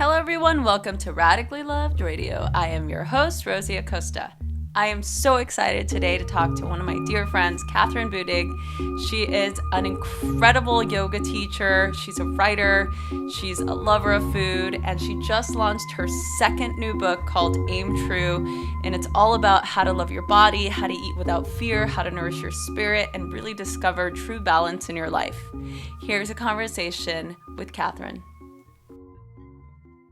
Hello, everyone. Welcome to Radically Loved Radio. I am your host, Rosie Acosta. I am so excited today to talk to one of my dear friends, Kathryn Budig. She is an incredible yoga teacher. She's a writer. She's a lover of food. And she just launched her second new book called Aim True. And it's all about how to love your body, how to eat without fear, how to nourish your spirit, and really discover true balance in your life. Here's a conversation with Kathryn.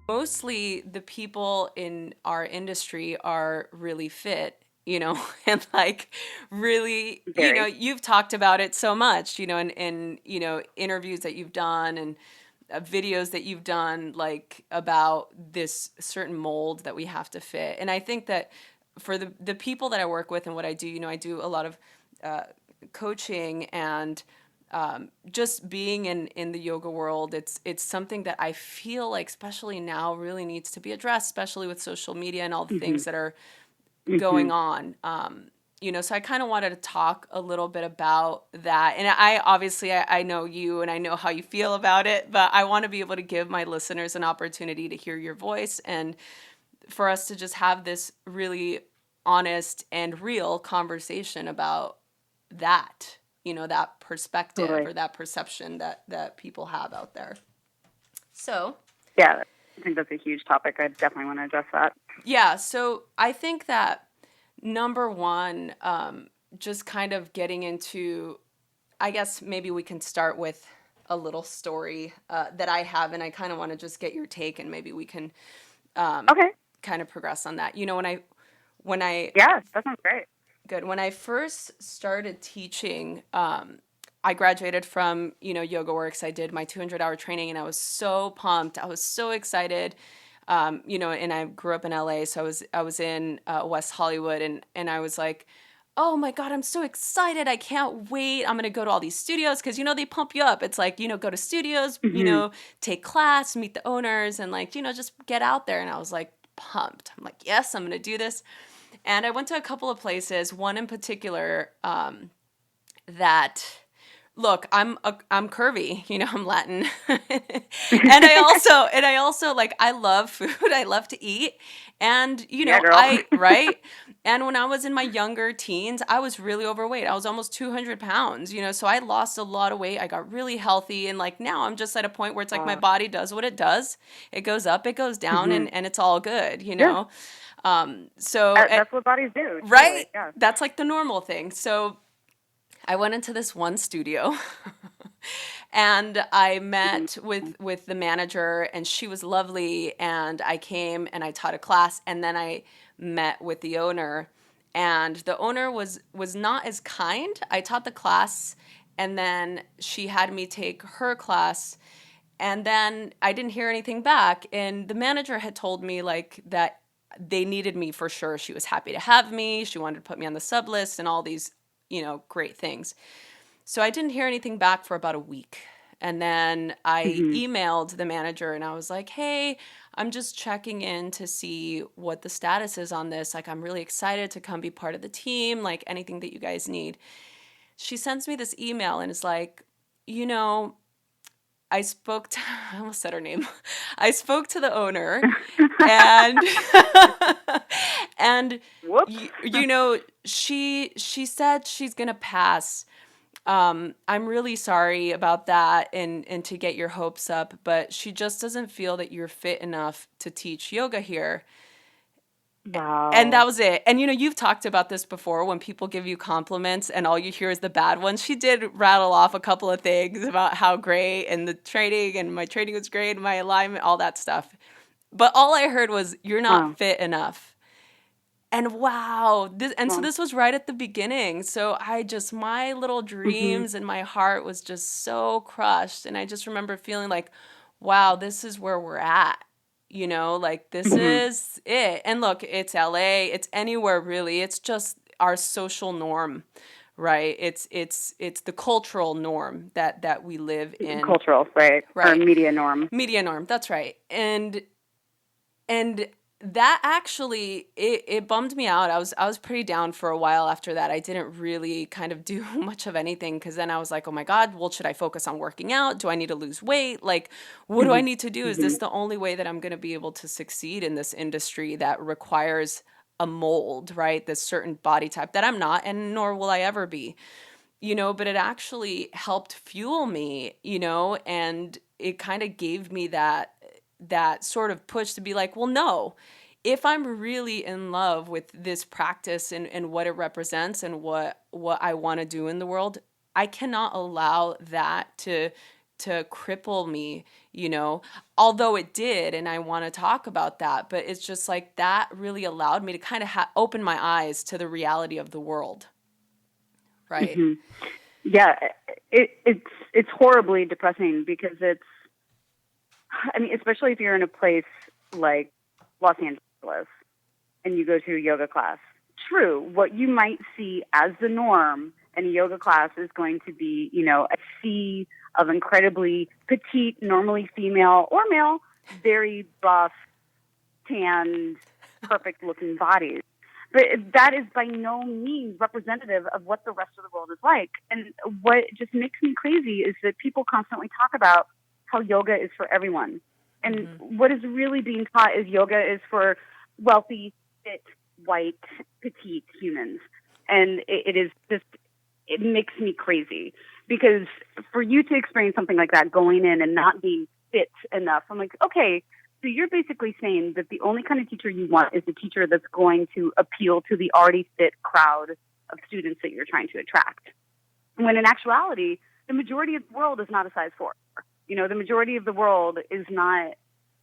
Mostly the people in our industry are really fit, and like really, Very. you've talked about it so much, in interviews that you've done and videos that you've done, like about this certain mold that we have to fit. And I think that for the people that I work with and what I do, I do a lot of coaching and just being in the yoga world, it's something that I feel like, especially now, really needs to be addressed, especially with social media and all the hmm things that are hmm going on. So I kind of wanted to talk a little bit about that. And I obviously I know you and I know how you feel about it, but I want to be able to give my listeners an opportunity to hear your voice and for us to just have this really honest and real conversation about that, that perspective Totally. or that perception that people have out there. So, Yeah, I think that's a huge topic. I definitely want to address that. yeah, so I think that number one, just kind of getting into, I guess maybe we can start with a little story that I have, and I kind of want to just get your take, and maybe we can Okay. kind of progress on that. When I Yeah, that sounds great. Good. When I first started teaching, I graduated from, Yoga Works. I did my 200-hour training and I was so pumped. I was so excited. And I grew up in LA, so I was in West Hollywood and I was like, oh my God, I'm so excited. I can't wait. I'm going to go to all these studios because, they pump you up. It's like, go to studios, hmm take class, meet the owners and like, just get out there. And I was like pumped. I'm like, yes, I'm going to do this. And I went to a couple of places, one in particular that look, I'm curvy, I'm Latin. And I also like I love food. I love to eat. And Yeah, girl. I right? And when I was in my younger teens, I was really overweight. I was almost 200 pounds, so I lost a lot of weight. I got really healthy. And like now I'm just at a point where it's like my uh, body does what it does. It goes up, it goes down, hmm and it's all good, Yeah, So, that's what bodies do. Totally. right? Yeah. That's like the normal thing. So I went into this one studio and I hmm met with the manager and she was lovely and I came and I taught a class and then I met with the owner and the owner was not as kind. I taught the class and then she had me take her class and then I didn't hear anything back and the manager had told me like that they needed me for sure. She was happy to have me. She wanted to put me on the sub list and all these, great things. So I didn't hear anything back for about a week. And then I hmm emailed the manager and I was like, hey, I'm just checking in to see what the status is on this. Like, I'm really excited to come be part of the team, like anything that you guys need. She sends me this email and is like, you know, I spoke to, I almost said her name. I spoke to the owner and, and, Whoops. she said she's going to pass. I'm really sorry about that and to get your hopes up, but she just doesn't feel that you're fit enough to teach yoga here. And that Wow. was it. And you've talked about this before when people give you compliments and all you hear is the bad ones. She did rattle off a couple of things about how great and the training and my training was great and my alignment, all that stuff. But all I heard was, you're not Wow. fit enough. And wow, so Well. this was right at the beginning. So my little hmm dreams and my heart was just so crushed. And I just remember feeling like, wow, this is where we're at. Like this hmm is it. And look, it's LA, it's anywhere really. It's just our social norm, right? It's the cultural norm that we live in, Cultural, right? Or right? media norm. Media norm, that's right. And that actually it bummed me out. I was pretty down for a while after that. I didn't really kind of do much of anything because then I was like, oh my God, well, should I focus on working out? Do I need to lose weight? Like, what do I Hmm. need to do? Is Hmm. this the only way that I'm going to be able to succeed in this industry that requires a mold, right? This certain body type that I'm not, and nor will I ever be, but it actually helped fuel me, and it kind of gave me that sort of push to be like, well, no, if I'm really in love with this practice and what it represents and what I want to do in the world, I cannot allow that to cripple me, although it did, and I want to talk about that, but it's just like that really allowed me to kind of open my eyes to the reality of the world, right? Hmm. Yeah, it's horribly depressing because I mean, especially if you're in a place like Los Angeles and you go to a yoga class. True, what you might see as the norm in a yoga class is going to be, a sea of incredibly petite, normally female or male, very buff, tanned, perfect looking bodies. But that is by no means representative of what the rest of the world is like. And what just makes me crazy is that people constantly talk about how yoga is for everyone. And Mm-hmm. what is really being taught is yoga is for wealthy, fit, white, petite humans. And it is just, it makes me crazy because for you to experience something like that going in and not being fit enough, I'm like, okay, so you're basically saying that the only kind of teacher you want is the teacher that's going to appeal to the already fit crowd of students that you're trying to attract. When in actuality, the majority of the world is not a size 4. The majority of the world is not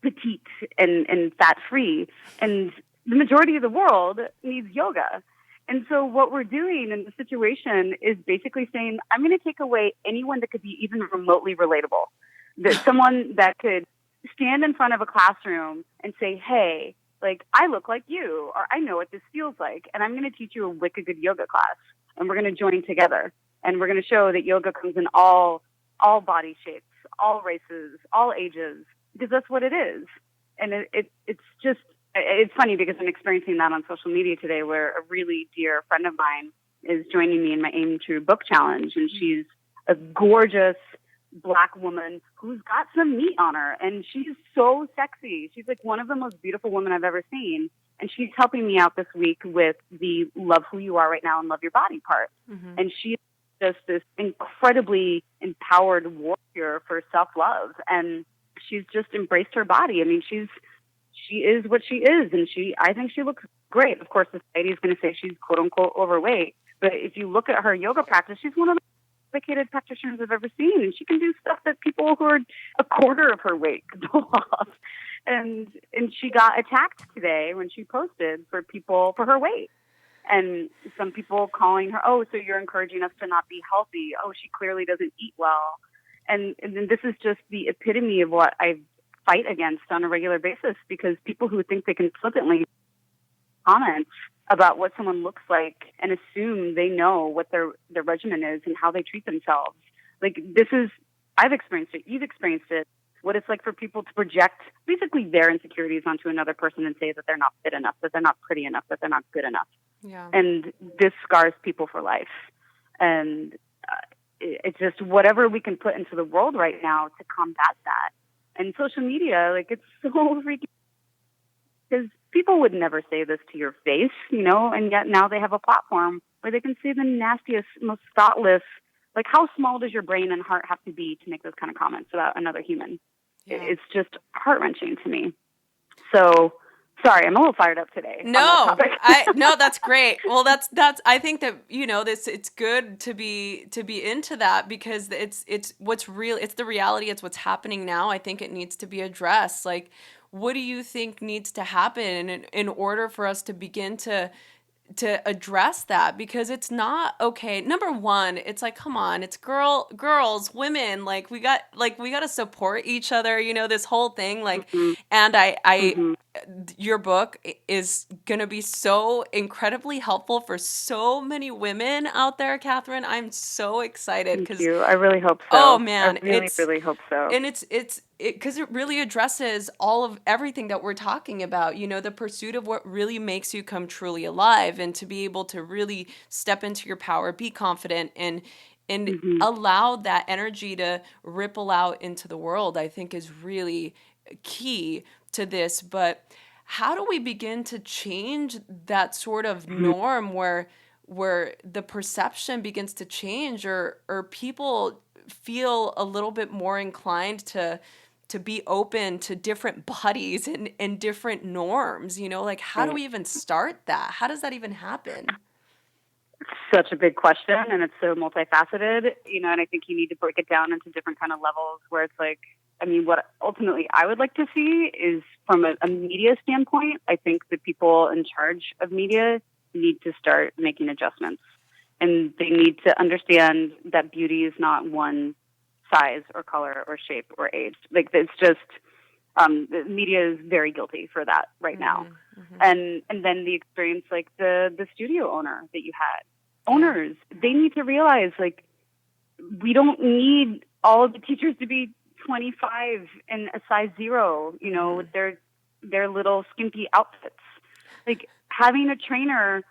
petite and fat free. And the majority of the world needs yoga. And so what we're doing in the situation is basically saying, I'm going to take away anyone that could be even remotely relatable. That someone that could stand in front of a classroom and say, hey, like, I look like you, or I know what this feels like, and I'm going to teach you a wicked good yoga class, and we're going to join together, and we're going to show that yoga comes in all body shapes, all races, all ages, because that's what it is. And it's just, it's funny because I'm experiencing that on social media today, where a really dear friend of mine is joining me in my Aim True book challenge, and she's a gorgeous Black woman who's got some meat on her, and she's so sexy. She's like one of the most beautiful women I've ever seen, and she's helping me out this week with the love who you are right now and love your body part. Mm-hmm. And she's just this incredibly empowered warrior for self-love, and she's just embraced her body. I mean, she is what she is, and I think she looks great. Of course, society is going to say she's quote unquote overweight, but if you look at her yoga practice, she's one of the dedicated practitioners I've ever seen, and she can do stuff that people who are a quarter of her weight could pull off. And she got attacked today when she posted for her weight. And some people calling her, oh, so you're encouraging us to not be healthy. Oh, she clearly doesn't eat well. And then this is just the epitome of what I fight against on a regular basis, because people who think they can flippantly comment about what someone looks like and assume they know what their regimen is and how they treat themselves. Like, this is, I've experienced it, you've experienced it, what it's like for people to project basically their insecurities onto another person and say that they're not fit enough, that they're not pretty enough, that they're not good enough. Yeah. And this scars people for life. And it's just whatever we can put into the world right now to combat that. And social media, like, it's so freaking, because people would never say this to your face, and yet now they have a platform where they can say the nastiest, most thoughtless, like, how small does your brain and heart have to be to make those kind of comments about another human? Yeah. It's just heart-wrenching to me. So, sorry, I'm a little fired up today. No, no, that's great. Well, that's I think that, it's good to be into that, because it's what's real. It's the reality. It's what's happening now. I think it needs to be addressed. Like, what do you think needs to happen in order for us to begin to to address that, because it's not okay. Number one, it's like, come on, it's girls, women, like we got to support each other, this whole thing, like. Mm-hmm. And I Mm-hmm. your book is going to be so incredibly helpful for so many women out there, Kathryn. I'm so excited Thank because, you. I really hope oh so. I man, really, really hope so. it's because it really addresses all of everything that we're talking about, the pursuit of what really makes you come truly alive, and to be able to really step into your power, be confident, and Mm-hmm. allow that energy to ripple out into the world, I think is really key to this. But how do we begin to change that sort of Mm-hmm. norm where the perception begins to change, or people feel a little bit more inclined to be open to different bodies and different norms, like how do Right. we even start that? How does that even happen? Such a big question, and it's so multifaceted, and I think you need to break it down into different kind of levels where it's like, I mean, what ultimately I would like to see is from a media standpoint, I think the people in charge of media need to start making adjustments, and they need to understand that beauty is not one size or color or shape or age. Like, it's just, the media is very guilty for that right now. Mm-hmm, mm-hmm. And then the experience, like the studio owner that you had, Yeah. owners, they need to realize, like, we don't need all of the teachers to be 25 and a size 0, Mm-hmm. with their little skimpy outfits. Like, having a trainer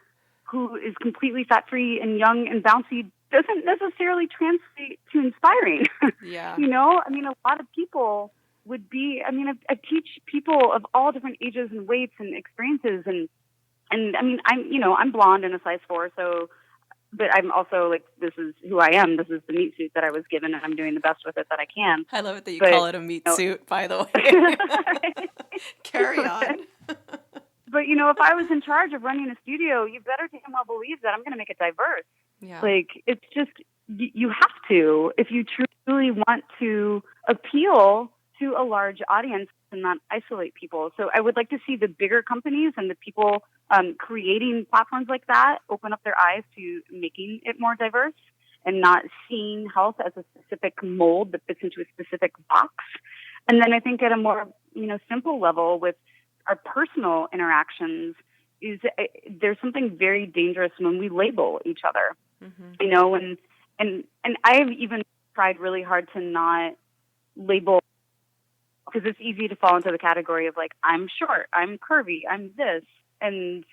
who is completely fat free and young and bouncy doesn't necessarily translate to inspiring. Yeah. I mean, a lot of people would be, I mean, I teach people of all different ages and weights and experiences. And I mean, I'm blonde and a size 4. So, but I'm also like, this is who I am. This is the meat suit that I was given, and I'm doing the best with it that I can. I love it that you But, call it a meat suit, by the way. Carry on. But, if I was in charge of running a studio, you better damn well believe that I'm going to make it diverse. Yeah. Like, it's just, you have to, if you truly want to appeal to a large audience and not isolate people. So I would like to see the bigger companies and the people creating platforms like that open up their eyes to making it more diverse and not seeing health as a specific mold that fits into a specific box. And then I think at a more, simple level with our personal interactions is there's something very dangerous when we label each other, Mm-hmm. and I've even tried really hard to not label, because it's easy to fall into the category of like, I'm short, I'm curvy, I'm this. And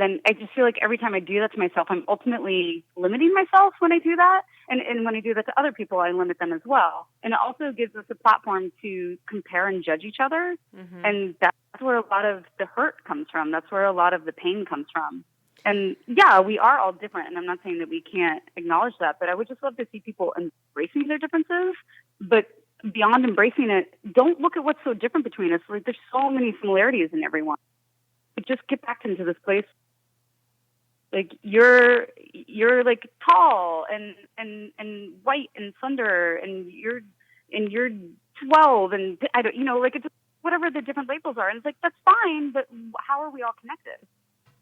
then I just feel like every time I do that to myself, I'm ultimately limiting myself when I do that. And when I do that to other people, I limit them as well. And it also gives us a platform to compare and judge each other. Mm-hmm. And that's where a lot of the hurt comes from. That's where a lot of the pain comes from. And yeah, we are all different. And I'm not saying that we can't acknowledge that, but I would just love to see people embracing their differences. But beyond embracing it, don't look at what's so different between us. Like, there's so many similarities in everyone. Just get back into this place. Like, you're like tall and white and slender, and you're 12, and I don't, like, it's whatever the different labels are. And it's like, that's fine, but how are we all connected?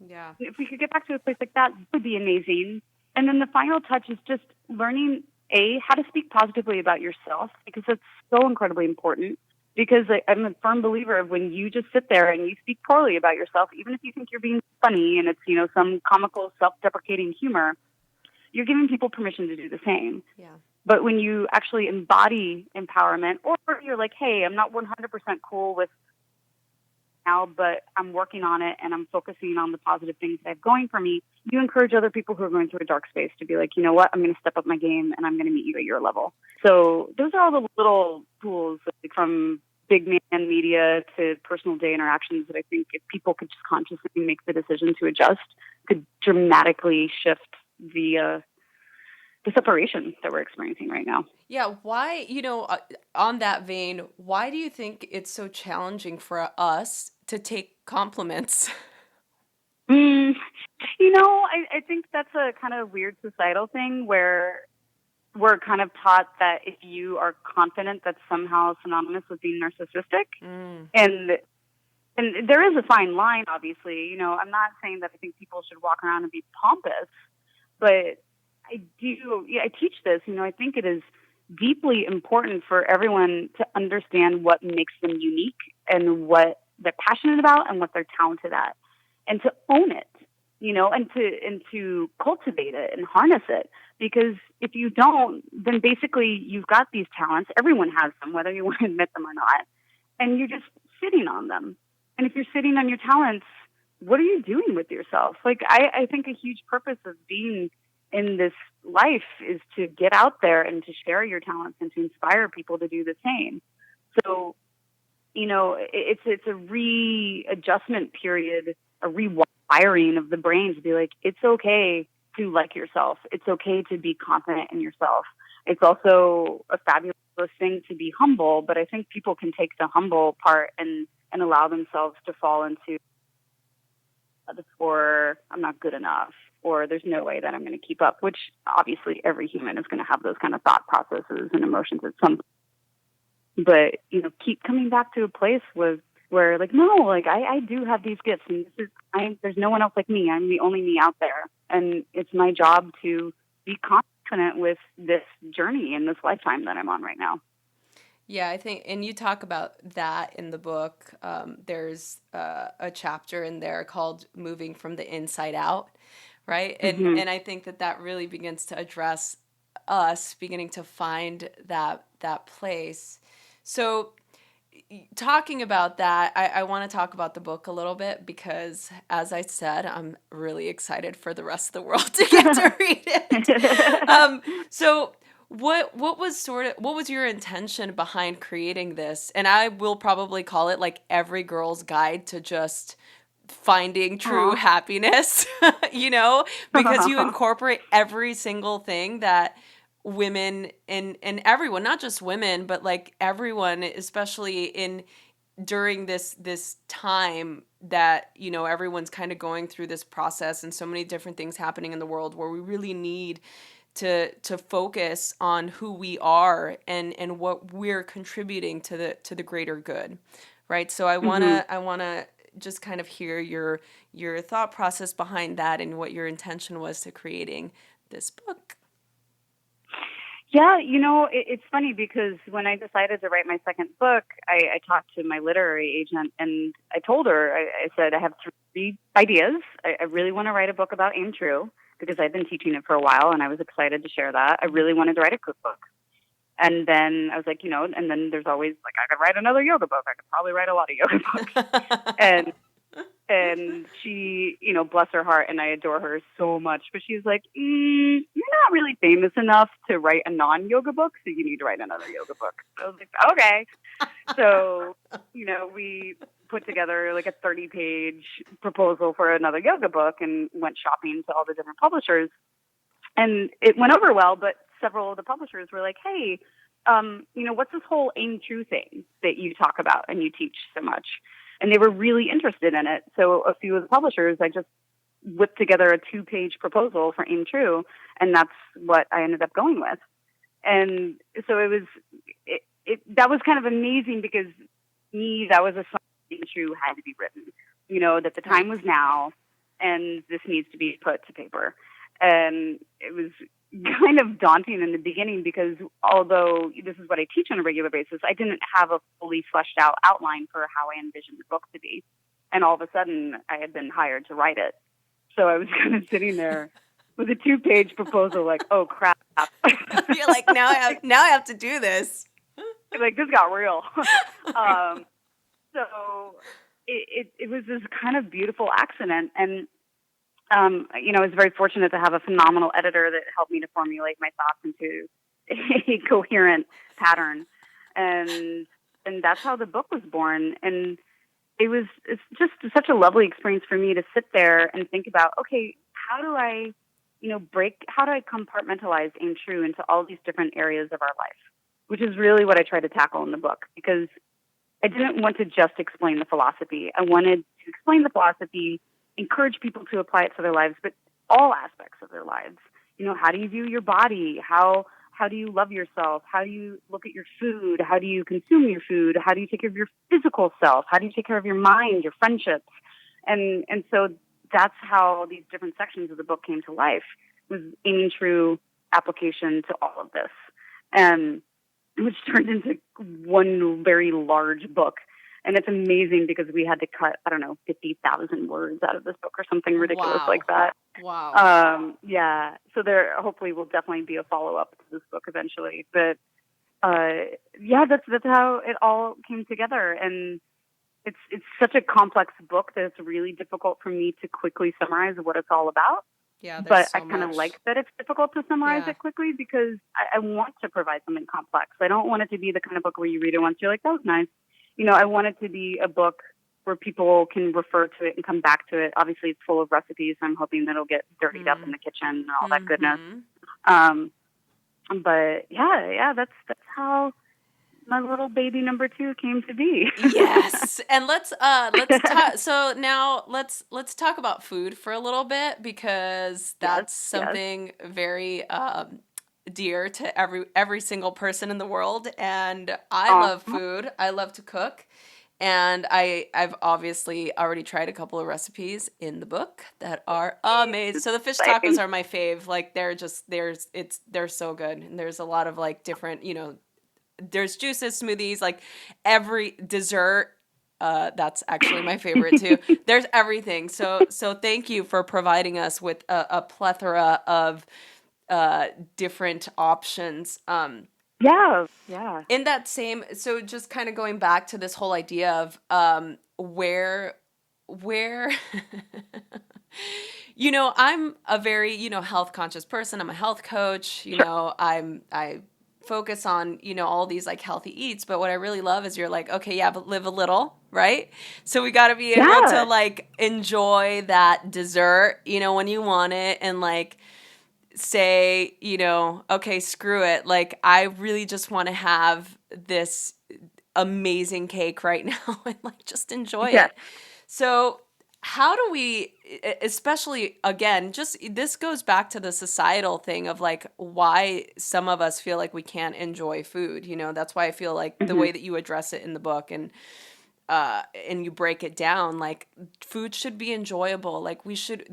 Yeah. If we could get back to a place like that, it would be amazing. And then the final touch is just learning how to speak positively about yourself, because that's so incredibly important. Because I'm a firm believer of when you just sit there and you speak poorly about yourself, even if you think you're being funny and it's, some comical, self-deprecating humor, you're giving people permission to do the same. Yeah. But when you actually embody empowerment, or you're like, hey, I'm not 100% cool with now, but I'm working on it and I'm focusing on the positive things that I have going for me, you encourage other people who are going through a dark space to be like, you know what, I'm going to step up my game and I'm going to meet you at your level. So those are all the little tools, like, from big man media to personal day interactions, that I think if people could just consciously make the decision to adjust, could dramatically shift the separation that we're experiencing right now. Yeah. Why, on that vein, why do you think it's so challenging for us to take compliments? I think that's a kind of weird societal thing where we're kind of taught that if you are confident, that's somehow synonymous with being narcissistic. Mm. And And there is a fine line, obviously. I'm not saying that I think people should walk around and be pompous, but I teach this. I think it is deeply important for everyone to understand what makes them unique and what they're passionate about and what they're talented at, and to own it, and to cultivate it and harness it. Because if you don't, then basically you've got these talents. Everyone has them, whether you want to admit them or not, and you're just sitting on them. And if you're sitting on your talents, what are you doing with yourself? Like, I think a huge purpose of being in this life is to get out there and to share your talents and to inspire people to do the same. So, it's a readjustment period, a rewiring of the brain to be like, it's okay to like yourself. It's okay to be confident in yourself. It's also a fabulous thing to be humble, but I think people can take the humble part and allow themselves to fall into or I'm not good enough, or there's no way that I'm going to keep up, which obviously every human is going to have those kind of thought processes and emotions at some point. But, keep coming back to a place where like, no, like I do have these gifts, and there's no one else like me. I'm the only me out there. And it's my job to be confident with this journey and this lifetime that I'm on right now. Yeah, I think, and you talk about that in the book. There's a chapter in there called "Moving from the Inside Out," right? And I think that really begins to address us beginning to find that place. So, talking about that, I want to talk about the book a little bit because, as I said, I'm really excited for the rest of the world to get to read it. So. What was your intention behind creating this? And I will probably call it like every girl's guide to just finding true happiness, because you incorporate every single thing that women and everyone, not just women, but like everyone, especially during this time that, everyone's kind of going through this process and so many different things happening in the world where we really need to focus on who we are and what we're contributing to the greater good, right? So I wanna just kind of hear your thought process behind that and what your intention was to creating this book. Yeah, it's funny because when I decided to write my second book, I talked to my literary agent and I told her, I said, I have 3 ideas. I really want to write a book about Aim True, because I've been teaching it for a while and I was excited to share that. I really wanted to write a cookbook. And then I was like, and then there's always like, I could write another yoga book. I could probably write a lot of yoga books. and she, bless her heart, and I adore her so much, but she's like, you're not really famous enough to write a non-yoga book, so you need to write another yoga book. I was like, okay. So, we put together like a 30-page proposal for another yoga book and went shopping to all the different publishers. And it went over well, but several of the publishers were like, hey, what's this whole Aim True thing that you talk about and you teach so much? And they were really interested in it. So a few of the publishers, I just whipped together a 2-page proposal for Aim True, and that's what I ended up going with. And so that was kind of amazing because that was a song Aim True had to be written, that the time was now and this needs to be put to paper. And it was kind of daunting in the beginning because although this is what I teach on a regular basis, I didn't have a fully fleshed out outline for how I envisioned the book to be. And all of a sudden I had been hired to write it. So I was kind of sitting there with a 2-page proposal like, oh crap. You're like, now I have to do this. Like, this got real. So it was this kind of beautiful accident. And I was very fortunate to have a phenomenal editor that helped me to formulate my thoughts into a coherent pattern. And that's how the book was born. And it's just such a lovely experience for me to sit there and think about, okay, how do I compartmentalize Aim True into all these different areas of our life, which is really what I try to tackle in the book, because I didn't want to just explain the philosophy. I wanted to explain the philosophy, encourage people to apply it to their lives, but all aspects of their lives. How do you view your body? How How do you love yourself? How do you look at your food? How do you consume your food? How do you take care of your physical self? How do you take care of your mind, your friendships? And so that's how these different sections of the book came to life, was aiming true application to all of this. Which turned into one very large book. And it's amazing because we had to cut, 50,000 words out of this book or something ridiculous like that. Wow. Yeah. So there hopefully will definitely be a follow-up to this book eventually. But that's how it all came together. And it's such a complex book that it's really difficult for me to quickly summarize what it's all about. Yeah, but I kind of like that it's difficult to summarize it quickly because I want to provide something complex. I don't want it to be the kind of book where you read it once, you're like, that was nice. I want it to be a book where people can refer to it and come back to it. Obviously, it's full of recipes. So I'm hoping that it'll get dirtied up in the kitchen and all that goodness. But that's how my little baby number 2 came to be. Yes. And let's talk. So now let's talk about food for a little bit, because that's something very dear to every single person in the world. And I love food. I love to cook. And I've obviously already tried a couple of recipes in the book that are amazing. So the fish tacos are my fave. Like they're so good. And there's a lot of like different, there's juices, smoothies, like every dessert. That's actually my favorite too. There's everything. So thank you for providing us with a plethora of different options. Yeah. In that same, so just kind of going back to this whole idea of where I'm a very, health conscious person. I'm a health coach. I focus on, all these like healthy eats, but what I really love is you're like, okay, yeah, but live a little, right? So we got to be able to like enjoy that dessert, when you want it, and like say, okay, screw it. Like I really just want to have this amazing cake right now and like just enjoy it. So how do we, especially again, just this goes back to the societal thing of like why some of us feel like we can't enjoy food. That's why I feel like the way that you address it in the book and you break it down, like food should be enjoyable. Like we should,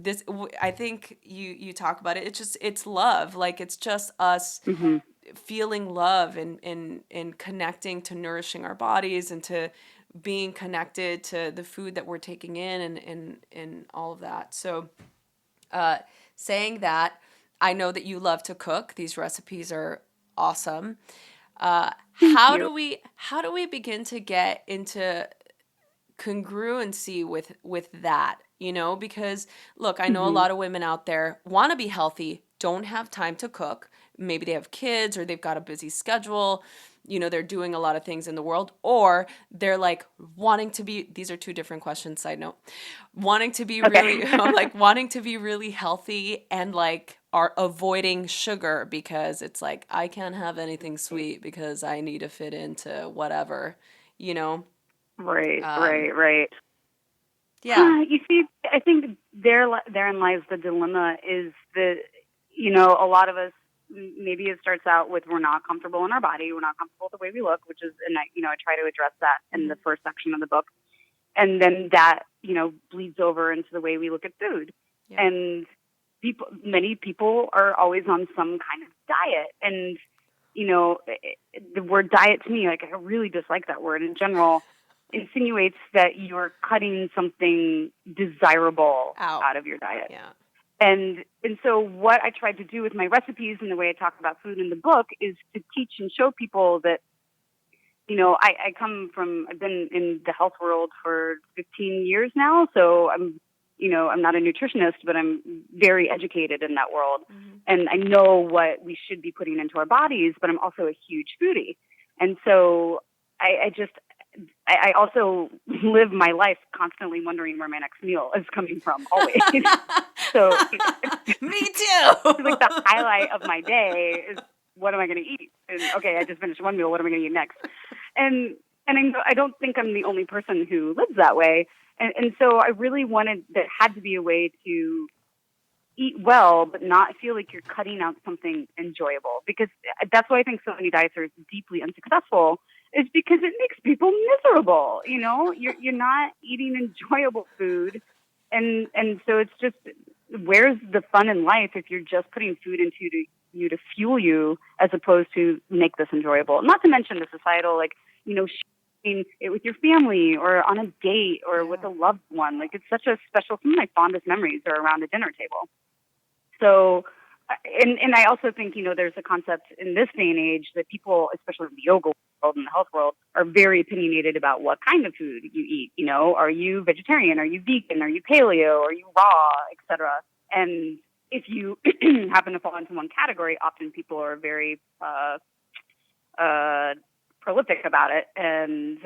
I think you talk about it. It's love. Like it's just us feeling love and connecting to nourishing our bodies and to being connected to the food that we're taking in and all of that. So saying that, I know that you love to cook. These recipes are awesome. How do we begin to get into congruency with that, because look, I know a lot of women out there want to be healthy, don't have time to cook. Maybe they have kids or they've got a busy schedule, they're doing a lot of things in the world, or they're like wanting to be, these are two different questions, side note, wanting to be really like wanting to be really healthy and like are avoiding sugar because it's like I can't have anything sweet because I need to fit into whatever, Right. Yeah. You see, I think therein lies the dilemma is that, a lot of us, maybe it starts out with we're not comfortable in our body, we're not comfortable with the way we look, which is, and I try to address that in the first section of the book. And then that, bleeds over into the way we look at food. Yeah. And many people are always on some kind of diet. And, the word diet to me, like I really dislike that word in general. Insinuates that you're cutting something desirable out of your diet. Yeah. And so what I tried to do with my recipes and the way I talk about food in the book is to teach and show people that, I've been in the health world for 15 years now. So I'm not a nutritionist, but I'm very educated in that world. And I know what we should be putting into our bodies, but I'm also a huge foodie. And so I also live my life constantly wondering where my next meal is coming from, always. So me too. Like the highlight of my day is what am I going to eat? And okay, I just finished one meal. What am I going to eat next? And I don't think I'm the only person who lives that way. And so I really wanted, there had to be a way to eat well, but not feel like you're cutting out something enjoyable. Because that's why I think so many diets are deeply unsuccessful, is because it makes people miserable. You know, you're not eating enjoyable food, and so it's just, where's the fun in life if you're just putting food into you to fuel you, as opposed to make this enjoyable? Not to mention the societal, like, you know, sharing it with your family or on a date or with a loved one. Like, it's such a special, some of my fondest memories are around a dinner table. So, and I also think, you know, there's a concept in this day and age that people, especially in the yoga world and the health world, are very opinionated about what kind of food you eat. You know, are you vegetarian? Are you vegan? Are you paleo? Are you raw, etc.? And if you happen to fall into one category, often people are very prolific about it and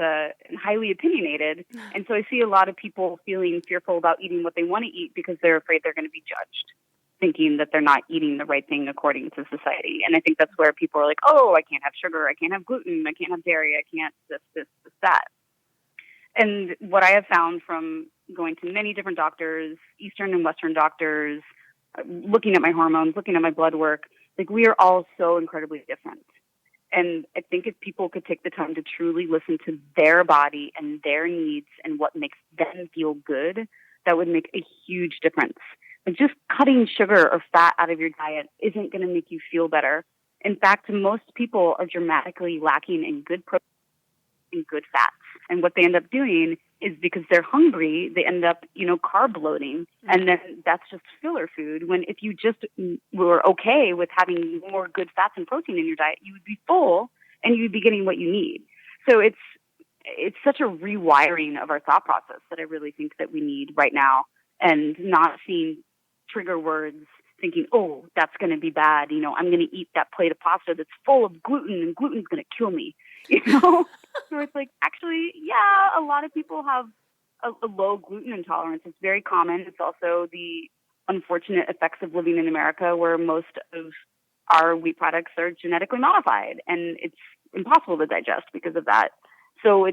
highly opinionated. And so I see a lot of people feeling fearful about eating what they want to eat because they're afraid they're going to be judged, thinking that they're not eating the right thing according to society. And I think that's where people are like, oh, I can't have sugar, I can't have gluten, I can't have dairy, I can't this, that. And what I have found from going to many different doctors, Eastern and Western doctors, looking at my hormones, looking at my blood work, like, we are all so incredibly different. And I think if people could take the time to truly listen to their body and their needs and what makes them feel good, that would make a huge difference. Like, just cutting sugar or fat out of your diet isn't going to make you feel better. In fact, most people are dramatically lacking in good protein and good fats. And what they end up doing is, because they're hungry, they end up, you know, carb loading. And then that's just filler food. When if you just were okay with having more good fats and protein in your diet, you would be full and you'd be getting what you need. So it's such a rewiring of our thought process that I really think that we need right now, and not seeing trigger words thinking, oh, that's going to be bad. You know, I'm going to eat that plate of pasta that's full of gluten and gluten's going to kill me. You know, so it's like, actually, yeah, a lot of people have a low gluten intolerance. It's very common. It's also the unfortunate effects of living in America, where most of our wheat products are genetically modified, and it's impossible to digest because of that. So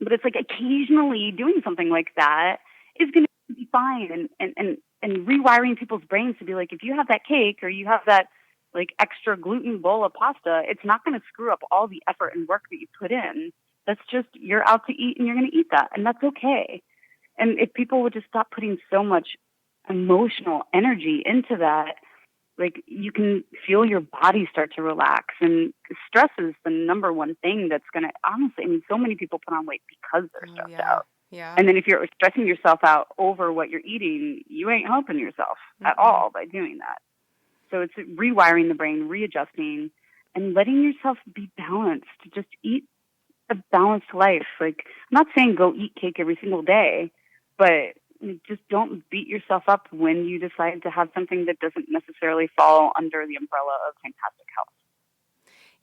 but it's like, occasionally doing something like that is going to be fine, and rewiring people's brains to be like, if you have that cake or you have that like extra gluten bowl of pasta, it's not going to screw up all the effort and work that you put in. That's just, you're out to eat and you're going to eat that, and that's okay. And if people would just stop putting so much emotional energy into that, like, you can feel your body start to relax. And stress is the number one thing that's going to, honestly, I mean, so many people put on weight because they're stressed out. Yeah. And then if you're stressing yourself out over what you're eating, you ain't helping yourself at all by doing that. So it's rewiring the brain, readjusting, and letting yourself be balanced. Just eat a balanced life. Like, I'm not saying go eat cake every single day, but just don't beat yourself up when you decide to have something that doesn't necessarily fall under the umbrella of fantastic health.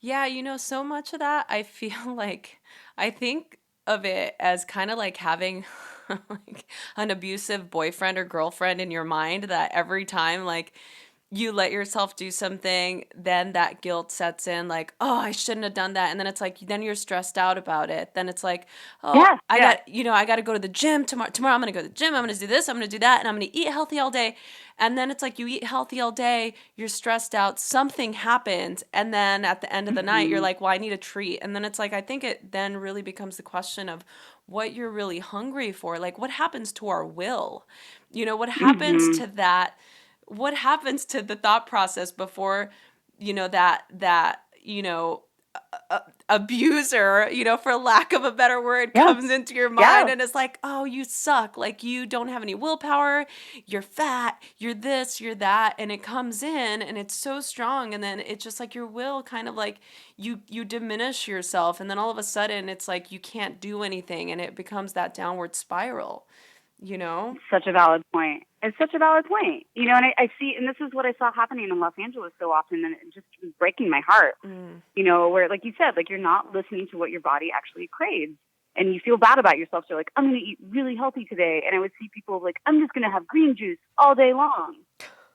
Yeah, you know, so much of that, I feel like, I think of it as kind of like having like an abusive boyfriend or girlfriend in your mind, that every time like you let yourself do something, then that guilt sets in, like, oh, I shouldn't have done that. And then it's like, then you're stressed out about it. Then it's like, oh, I got to go to the gym tomorrow. Tomorrow I'm going to go to the gym. I'm going to do this. I'm going to do that. And I'm going to eat healthy all day. And then it's like, you eat healthy all day. You're stressed out. Something happens. And then at the end of the night, you're like, well, I need a treat. And then it's like, I think it then really becomes the question of what you're really hungry for. Like, what happens to our will? You know, what happens to that? What happens to the thought process before, you know, that you know, abuser, you know, for lack of a better word, comes into your mind and it's like, oh, you suck, like, you don't have any willpower, you're fat, you're this, you're that, and it comes in and it's so strong, and then it's just like your will kind of like, you diminish yourself, and then all of a sudden it's like you can't do anything, and it becomes that downward spiral. You know? Such a valid point. It's such a valid point. You know, and I see, and this is what I saw happening in Los Angeles so often, and it just was breaking my heart. You know, where, like you said, like, you're not listening to what your body actually craves, and you feel bad about yourself. So you're like, I'm going to eat really healthy today. And I would see people like, I'm just going to have green juice all day long.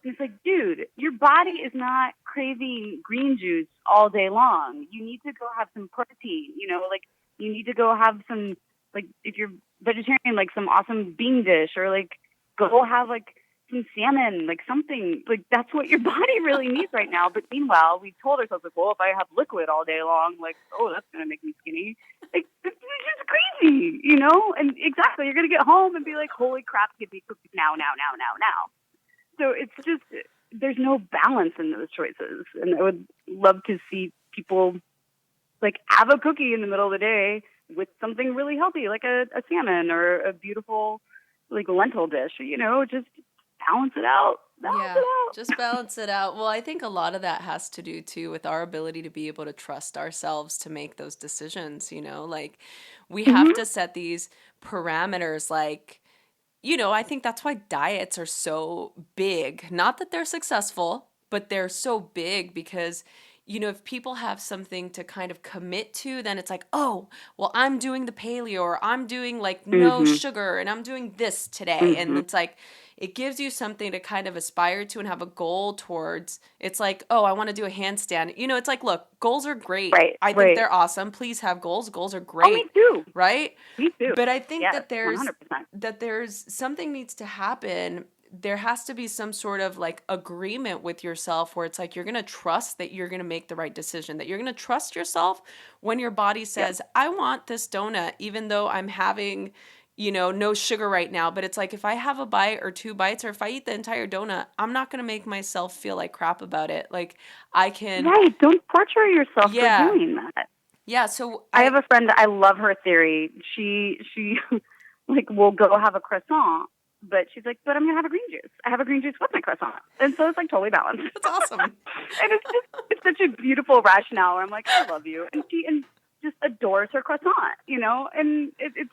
And it's like, dude, your body is not craving green juice all day long. You need to go have some protein, you know, like, you need to go have some, like, if you're vegetarian, like some awesome bean dish, or like go have like some salmon, like something, like that's what your body really needs right now. But meanwhile, we told ourselves, like, well, if I have liquid all day long, like, oh, that's going to make me skinny. Like, it's just crazy, you know? And exactly, you're going to get home and be like, holy crap, give me cookies now, now, now, now, now. So it's just, there's no balance in those choices. And I would love to see people like have a cookie in the middle of the day with something really healthy, like a salmon or a beautiful like lentil dish, you know, just balance it out. Balance Yeah, it out. just balance it out. Well, I think a lot of that has to do too with our ability to be able to trust ourselves to make those decisions, like we have Mm-hmm. to set these parameters like, I think that's why diets are so big. Not that they're successful, but they're so big because, if people have something to kind of commit to, then it's like, oh, well, I'm doing the paleo or I'm doing like no Mm-hmm. sugar and I'm doing this today. And Mm-hmm. it's like, it gives you something to kind of aspire to and have a goal towards. It's like, oh, I want to do a handstand. It's like, look, goals are great. Right. I think Right. they're awesome. Please have goals. Goals are Oh, me great, too. right? Me too. But I think Yes, that there's 100%. that there's something needs to happen. There has to be some sort of like agreement with yourself where it's like you're going to trust that you're going to make the right decision, that you're going to trust yourself when your body Yep. says, I want this donut, even though I'm having, no sugar right now. But it's like if I have a bite or two bites, or if I eat the entire donut, I'm not going to make myself feel like crap about it. Like I can, Right. Don't torture yourself for yeah, doing that. yeah. So I have a friend, I love her theory. She like will go have a croissant, but she's like, but I'm gonna have a green juice. I have a green juice with my croissant. And so it's like totally balanced. that's awesome. And it's such a beautiful rationale where I'm like, I love you. And she just adores her croissant, you know? And it's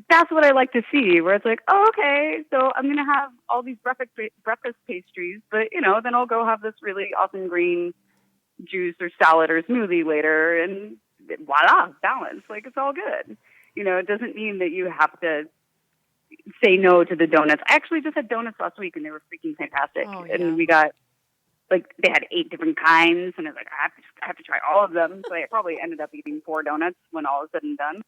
that's what I like to see, where it's like, oh, okay, so I'm gonna have all these breakfast pastries, but then I'll go have this really awesome green juice or salad or smoothie later, and voila, balance. Like, it's all good. It doesn't mean that you have to say no to the donuts. I actually just had donuts last week, and they were freaking fantastic. Oh, And yeah. we got, like, they had 8 different kinds, and I was like, I have to try all of them. So I probably ended up eating 4 donuts when all was said and done.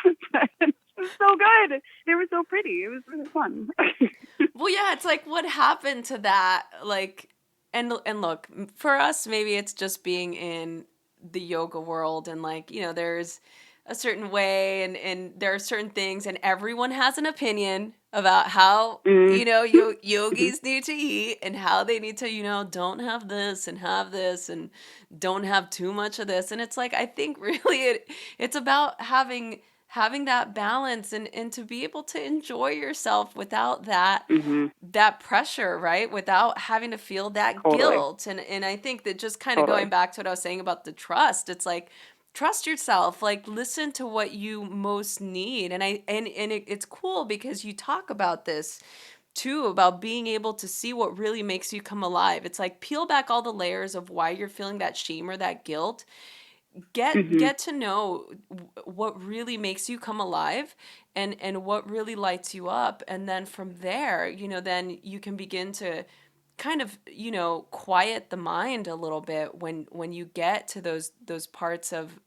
It was so good. They were so pretty. It was really fun. Well, yeah, it's like what happened to that, like, and look, for us, maybe it's just being in the yoga world and like, there's a certain way and there are certain things and everyone has an opinion about how, Mm. yogis need to eat and how they need to, don't have this and have this and don't have too much of this. And it's like, I think really it's about having that balance and to be able to enjoy yourself without Mm-hmm. that pressure, right? Without having to feel that Totally. guilt. And I think that just kind of going Totally. back to what I was saying about the trust, it's like trust yourself, like listen to what you most need. And it's cool because you talk about this too, about being able to see what really makes you come alive. It's like peel back all the layers of why you're feeling that shame or that guilt, Mm-hmm. get to know what really makes you come alive and what really lights you up, and then from there, then you can begin to kind of, quiet the mind a little bit when you get to those parts of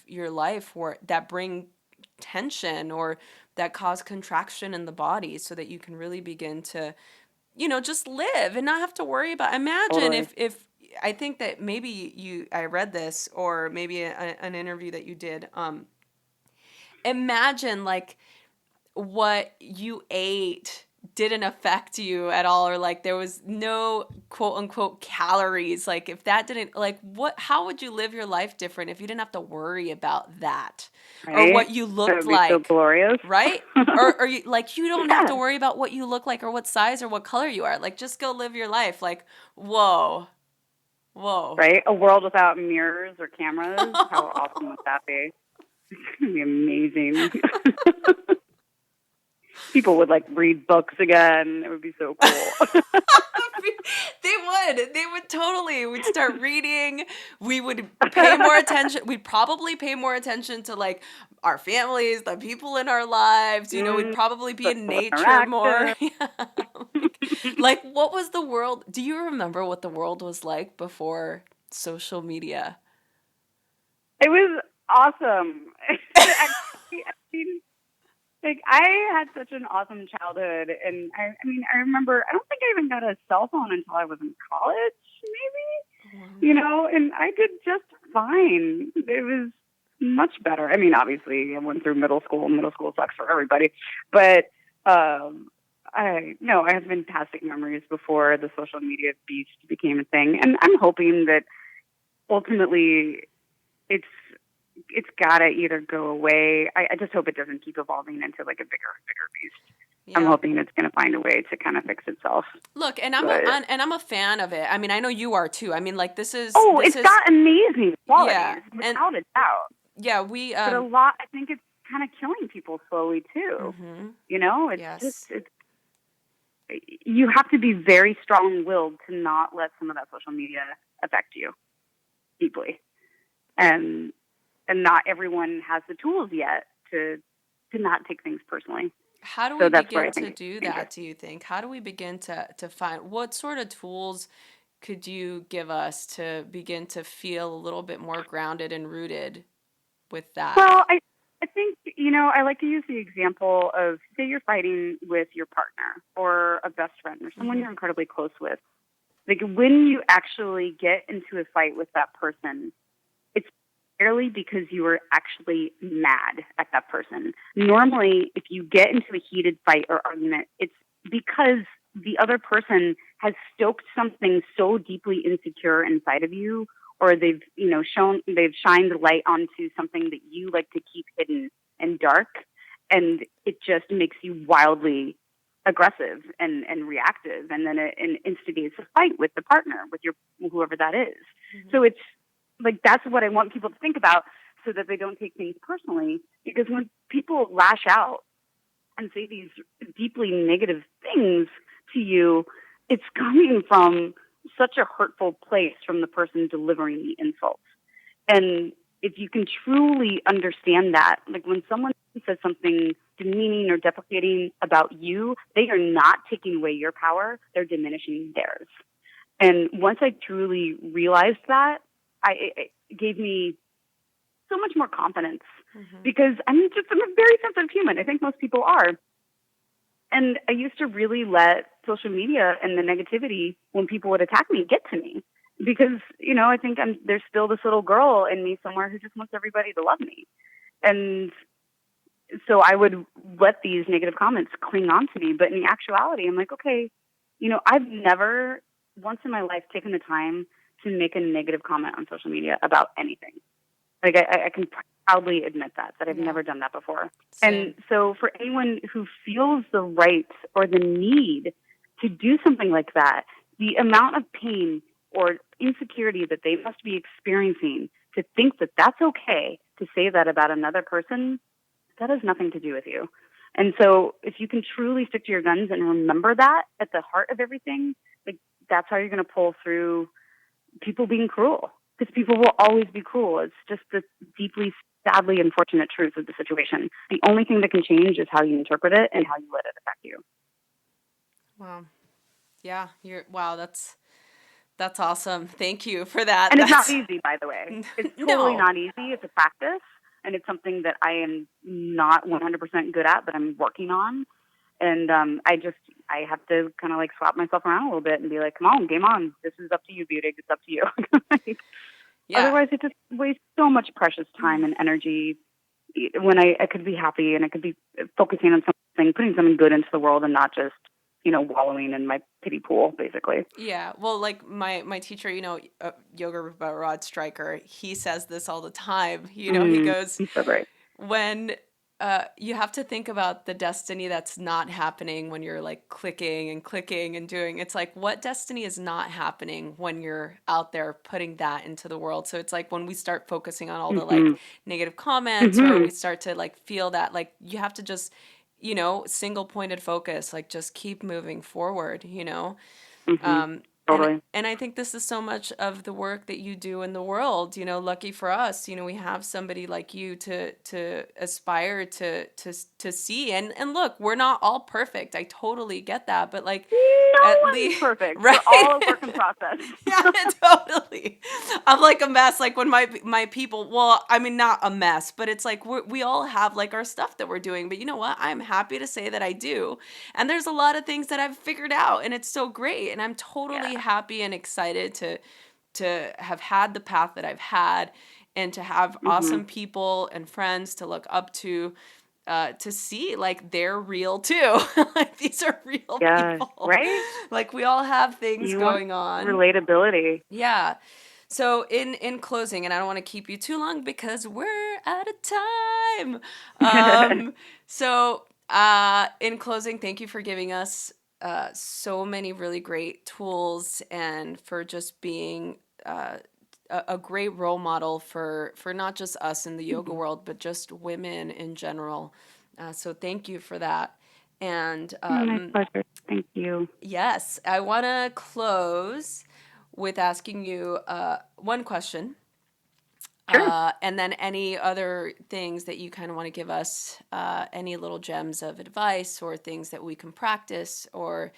your life where that bring tension or that cause contraction in the body, so that you can really begin to, just live and not have to worry about. Imagine Totally. if I think that maybe I read this or maybe an interview that you did. Imagine like what you ate didn't affect you at all, or like there was no quote unquote calories. Like if that didn't, like how would you live your life different if you didn't have to worry about that or Right? what you That looked would be so like, glorious. right? Or you, like you don't have to Yeah. worry about what you look like or what size or what color you are. Like just go live your life. Like whoa, whoa. Right? A world without mirrors or cameras. How awesome would that be? It's gonna be amazing. People would like read books again. It would be so cool. They would totally. We'd start reading. We would pay more attention. We'd probably pay more attention to like our families, the people in our lives. We'd probably be in Social nature more. interaction. Yeah. Like, what was the world? Do you remember what the world was like before social media? It was awesome. Actually, I mean, Like, I had such an awesome childhood, and I mean, I remember, I don't think I even got a cell phone until I was in college, maybe, Wow. and I did just fine. It was much better. I mean, obviously, I went through middle school. Middle school sucks for everybody, but I have fantastic memories before the social media beast became a thing, and I'm hoping that ultimately it's it's gotta either go away. I just hope it doesn't keep evolving into like a bigger and bigger beast. I'm Yeah. hoping it's going to find a way to kind of fix itself. Look, But and I'm a fan of it. I mean, I know you are too. I mean, like oh, this it's is got amazing yeah. qualities And without a doubt. yeah, we But a lot, I think it's kind of killing people slowly too. mhm. It's just Yes. you have to be very strong-willed to not let some of that social media affect you deeply, and not everyone has the tools yet to not take things personally. How do So we that's where I begin think to it's do dangerous. that, do you think? How do we begin to find what sort of tools could you give us to begin to feel a little bit more grounded and rooted with that? Well, I think, I like to use the example of, say you're fighting with your partner or a best friend or someone Mhm. you're incredibly close with. Like, when you actually get into a fight with that person, it's rarely because you were actually mad at that person. Normally, if you get into a heated fight or argument, it's because the other person has stoked something so deeply insecure inside of you, or they've shined light onto something that you like to keep hidden and dark, and it just makes you wildly aggressive and reactive, and then it instigates a fight with the partner, with your whoever that is. Mhm. So it's like, that's what I want people to think about, so that they don't take things personally. Because when people lash out and say these deeply negative things to you, it's coming from such a hurtful place from the person delivering the insult. And if you can truly understand that, like when someone says something demeaning or deprecating about you, they are not taking away your power, they're diminishing theirs. And once I truly realized that, it gave me so much more confidence, Mhm. because I'm a very sensitive human. I think most people are. And I used to really let social media and the negativity when people would attack me get to me, because, I think there's still this little girl in me somewhere who just wants everybody to love me. And so I would let these negative comments cling on to me. But in actuality, I'm like, okay, I've never once in my life taken the time to make a negative comment on social media about anything. Like, I can proudly admit that I've Yeah. never done that before. And Same. so for anyone who feels the right or the need to do something like that, the amount of pain or insecurity that they must be experiencing to think that that's okay to say that about another person, that has nothing to do with you. And so if you can truly stick to your guns and remember that at the heart of everything, like, that's how you're going to pull through people being cruel, because people will always be cruel. It's just the deeply, sadly unfortunate truth of the situation. The only thing that can change is how you interpret it and how you let it affect you. Wow. Yeah, you're wow, that's awesome. Thank you for that. And it's not That's easy, by the way. It's totally no. not easy. It's a practice, and it's something that I am not 100% good at, but I'm working on. And I have to kind of like slap myself around a little bit and be like, come on, game on. This is up to you, Budig. It's up to you. Like, Yeah. otherwise, it just wastes so much precious time and energy when I could be happy and I could be focusing on something, putting something good into the world, and not just, wallowing in my pity pool, basically. Yeah, well, like my teacher, Yoga Rod Stryker, he says this all the time. He goes, He's so great. when you have to think about the destiny that's not happening when you're like clicking and clicking and doing. It's like, what destiny is not happening when you're out there putting that into the world? So it's like when we start focusing on all the like Mm-hmm. negative comments, or Mm-hmm. we start to like feel that, like you have to just single pointed focus, like just keep moving forward. Mm-hmm. Totally. And I think this is so much of the work that you do in the world. Lucky for us, we have somebody like you to aspire to see. And look, we're not all perfect. I totally get that, but like No at one's least perfect. right. We're all a work in process. Yeah, totally. I'm like a mess. Like when my people, well, I mean, not a mess, but it's like we all have like our stuff that we're doing. But you know what? I'm happy to say that I do. And there's a lot of things that I've figured out, and it's so great. And I'm totally Yeah. happy and excited to have had the path that I've had, and to have Mm-hmm. awesome people and friends to look up to see like they're real too. Like these are real Yeah. people. Right? Like we all have things You want going on. relatability. Yeah. So in closing, and I don't want to keep you too long because we're out of time. In closing, thank you for giving us so many really great tools, and for just being a great role model for not just us in the yoga Mhm. world, but just women in general. So thank you for that. And My pleasure. Thank you. yes, I want to close with asking you one question, Sure. and then any other things that you kind of want to give us, any little gems of advice or things that we can practice, or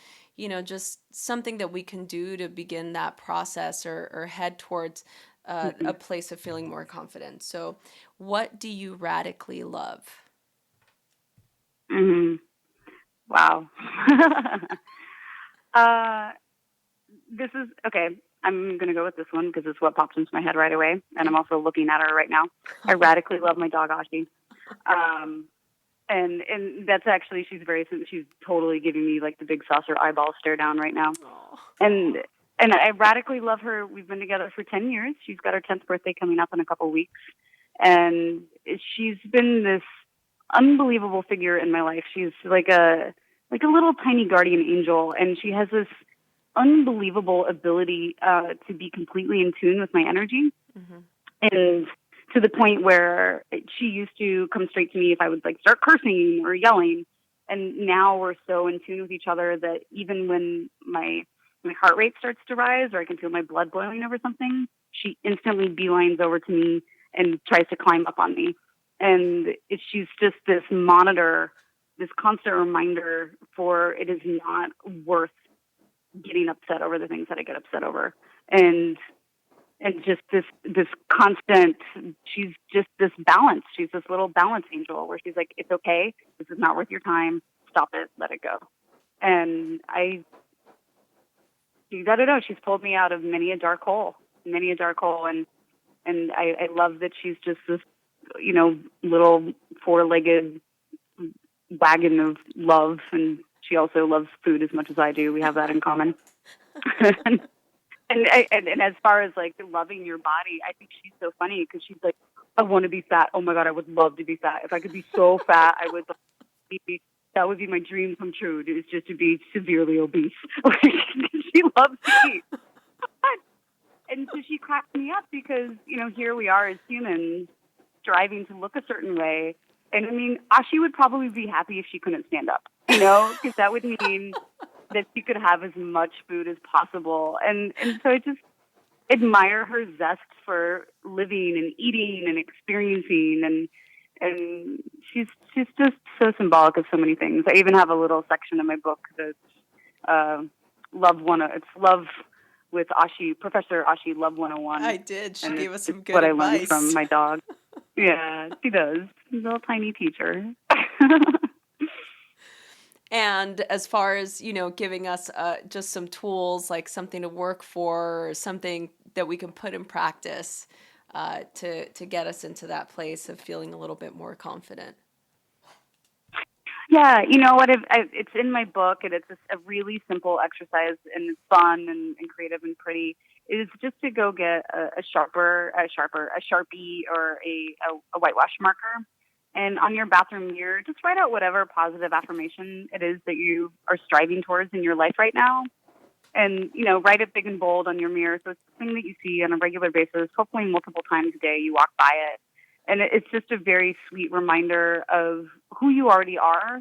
just something that we can do to begin that process, or head towards Hmm. a place of feeling more confident. So, what do you radically love? Hmm. Wow. uh, this is okay. I'm going to go with this one because it's what pops into my head right away. And I'm also looking at her right now. I radically love my dog, Ashi. Um, and that's actually, she's totally giving me like the big saucer eyeball stare down right now. Oh. And, and I radically love her. We've been together for 10 years. She's got her 10th birthday coming up in a couple weeks. And she's been this unbelievable figure in my life. She's like a little tiny guardian angel, and she has this unbelievable ability to be completely in tune with my energy, Mm-hmm. and to the point where she used to come straight to me if I would like start cursing or yelling, and now we're so in tune with each other that even when my heart rate starts to rise or I can feel my blood boiling over something, she instantly beelines over to me and tries to climb up on me. And she's just this monitor, this constant reminder for it is not worth getting upset over the things that I get upset over. And just this constant, she's just this balance. She's this little balance angel where she's like, it's okay. This is not worth your time. Stop it. Let it go. And I don't know. She's pulled me out of many a dark hole, and I love that she's just this, little four-legged wagon of love, and she also loves food as much as I do. We have that in common. and as far as like loving your body, I think she's so funny because she's like, I want to be fat. Oh my god, I would love to be fat. If I could be so fat, I would. That would be my dream come true. Is just to be severely obese. She loves to eat. And so she cracks me up because, here we are as humans striving to look a certain way. And I mean, Ashi would probably be happy if she couldn't stand up, because that would mean that she could have as much food as possible. And so I just admire her zest for living and eating and experiencing. And she's just so symbolic of so many things. I even have a little section in my book that's it's love with Ashi, Professor Ashi Love 101. I did. She And gave us it's some good what I learned from advice. my dog. Yeah, she does. She's a little tiny teacher. And as far as, giving us just some tools, like something to work for, or something that we can put in practice to get us into that place of feeling a little bit more confident. Yeah, you know what? It's in my book, and it's a really simple exercise, and it's fun and creative and pretty. It is just to go get a Sharpie, or a whitewash marker, and on your bathroom mirror, just write out whatever positive affirmation it is that you are striving towards in your life right now, and write it big and bold on your mirror, so it's something that you see on a regular basis, hopefully multiple times a day. You walk by it. And it's just a very sweet reminder of who you already are.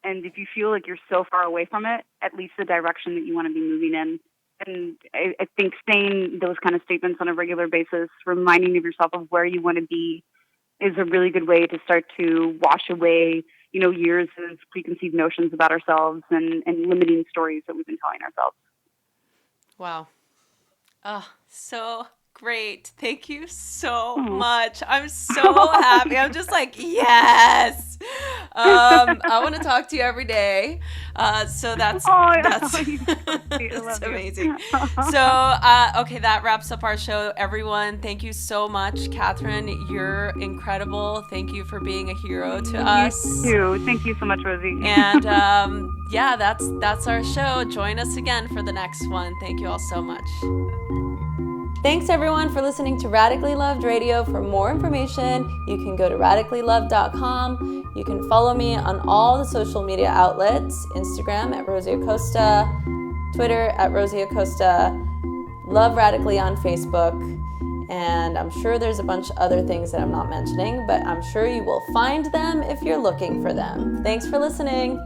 And if you feel like you're so far away from it, at least the direction that you want to be moving in. And I think saying those kind of statements on a regular basis, reminding of yourself of where you want to be, is a really good way to start to wash away, years of preconceived notions about ourselves and limiting stories that we've been telling ourselves. Wow. Oh, so great. Thank you so much. I'm so happy. I'm just like, yes. I want to talk to you every day. So that's it's amazing. So, okay, that wraps up our show. Everyone, thank you so much. Kathryn, you're incredible. Thank you for being a hero to us. You too. Thank you so much, Rosie. And yeah, that's our show. Join us again for the next one. Thank you all so much. Thanks everyone for listening to Radically Loved Radio. For more information, you can go to radicallyloved.com. You can follow me on all the social media outlets, Instagram at Rosie Acosta, Twitter at Rosie Acosta, Love Radically on Facebook, and I'm sure there's a bunch of other things that I'm not mentioning, but I'm sure you will find them if you're looking for them. Thanks for listening.